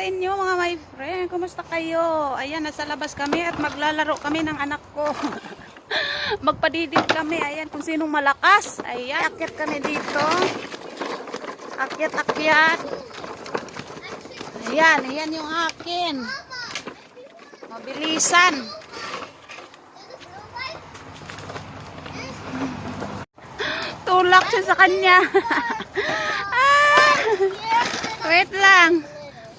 sa inyo mga my friend. Kumusta kayo? Ayan, nasa labas kami at maglalaro kami ng anak ko. Magpadidid kami. Ayan, kung sinong malakas. Ayan, akyat kami dito. Akyat. Ayan yung akin. Mabilisan. Tulak siya sa kanya. Wait lang.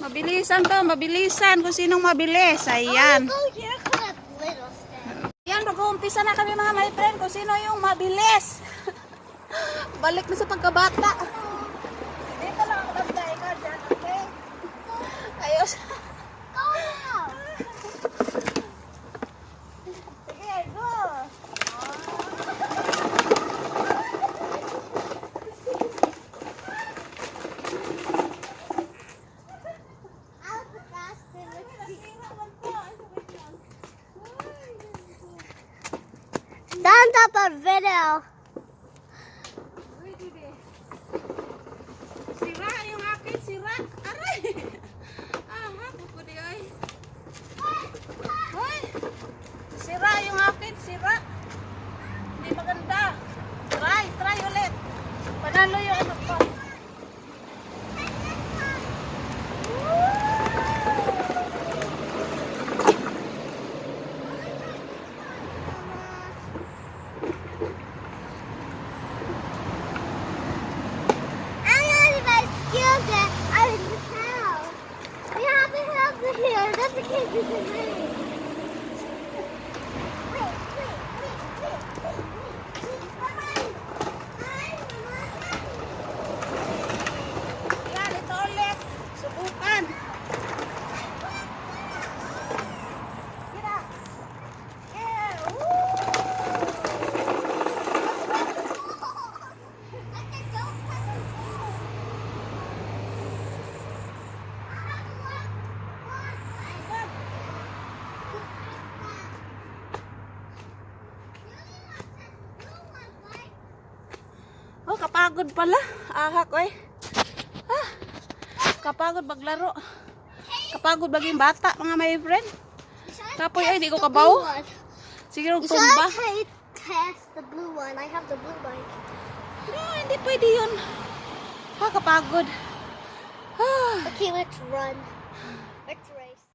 Mabilisan to, mabilisan. Kung sinong mabilis. Ayan. Ayan, mag-uumpisa na kami mga my friend. Kung sino yung mabilis. Balik na sa pagkabata. Dito lang ako labda. Ikaw dyan, okay? Ayos. Sige, go. Thumbs up our video. Sira yung akin, sira. Aray! Hapot ko di ay. Hoy! Sira yung akin, sira. Hindi maganda. Try ulit. Panalo yung ano ko. Here, that's the case you can make. Yan, ito ulit. Subukan. Kira. Yeah. Oh, kapagod pala. Ahak, eh. Kapagod maglaro. Kapagod maging bata, mga my friend. Kapoy, ay, di ko kabaw. Siguro tumba. I test the blue one. I have the blue bike. No, hindi pwede yun. Kapagod. Okay, let's run. Let's race.